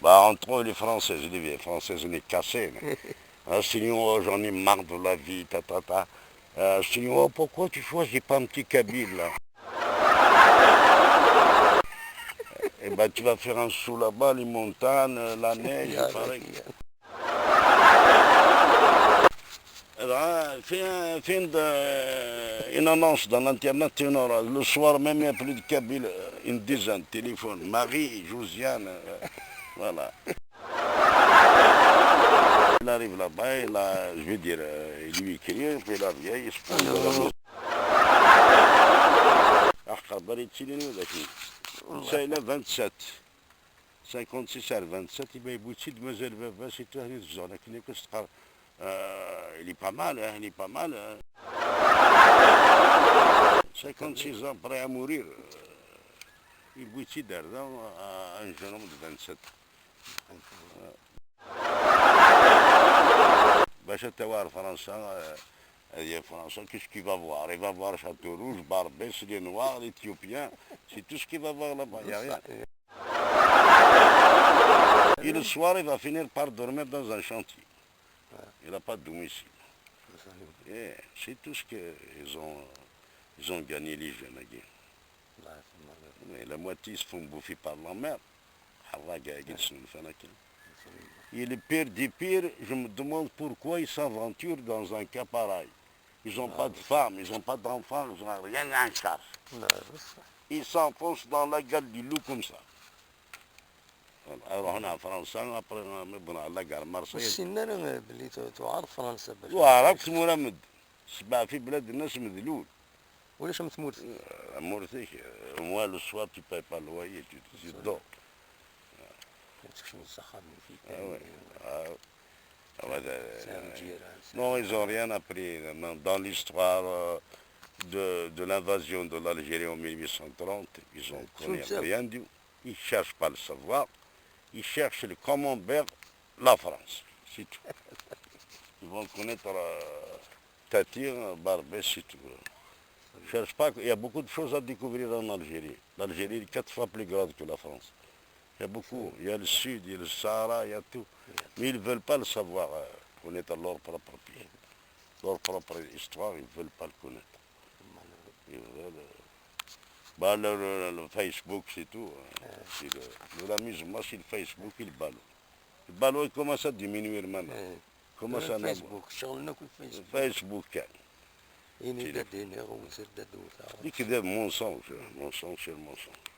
Bah, entre eux, les Français, je dis, les Français, on est cassés. Sinon, j'en ai marre de la vie, ta. Sinon, pourquoi tu choisis pas un petit Kabyle, là? Eh ben, tu vas faire un saut là-bas, les montagnes, la neige, il paraît. Une annonce dans l'internet, le soir même, il n'y a plus de Kabyle, une dizaine, téléphone. Marie, Josiane, voilà. Il arrive là-bas, et là, je vais dire, il lui écrit, puis la vieille, il se prend de la maison. C'est le 27. 56 à 27, il m'a dit, demoiselle, c'est toi, il est pas mal, hein, il est pas mal. Hein. 56 ans, prêt à mourir. Il boutit d'argent à un jeune homme de 27. باش توا فرنسا هي فرنسا qu'est-ce qu'il va voir? Il va voir Château Rouge, Barbès, les Noirs, les Éthiopiens, c'est tout ce qu'il va voir là-bas, il n'y a rien. Et le soir, il va finir par dormir dans un chantier. Il n'a pas de domicile. Et c'est tout ce qu'ils ont gagné les jeunes à guerre. Mais la moitié se font bouffer par la mer. Et le pire des pires, je me demande pourquoi ils s'aventurent dans un cas pareil. Ils n'ont pas de femmes, ils n'ont pas d'enfants, ils n'ont rien en charge. Ils s'enfoncent dans la gueule du loup comme ça. Alors on a فرنسا après on a la gare Marseille. السنة باللي تعرف فرنسا باش وعرفت مرمد سبع في بلاد الناس مذلول. ولاش متمورس؟ مورثيك moi le soir tu payes pas le loyer, tu dors. Non, ils n'ont rien appris dans l'histoire de l'invasion de l'Algérie en 1830. Ils n'ont connu rien du tout. Ils ne cherchent pas le savoir. Ils cherchent comment faire la France. C'est tout. Ils vont connaître Tatir, Barbès, c'est tout. Je cherche pas. Il y a beaucoup de choses à découvrir en Algérie. L'Algérie est 4 fois plus grande que la France. Il y a beaucoup. Il y a le sud, il y a le Sahara, il y a tout. Mais ils ne veulent pas le savoir, connaître leur propre pays. Leur propre histoire, ils ne veulent pas le connaître. Ils veulent, le Facebook, c'est tout. L'amusement, c'est le Facebook et le ballon. Le ballon, il commence à diminuer maintenant. Commence à الفيسبوك شغلنا كل فيسبوك. Facebook, يعني داد هنا وزاد داد وثا. ديك ده mensonge, mensonge sur mensonge.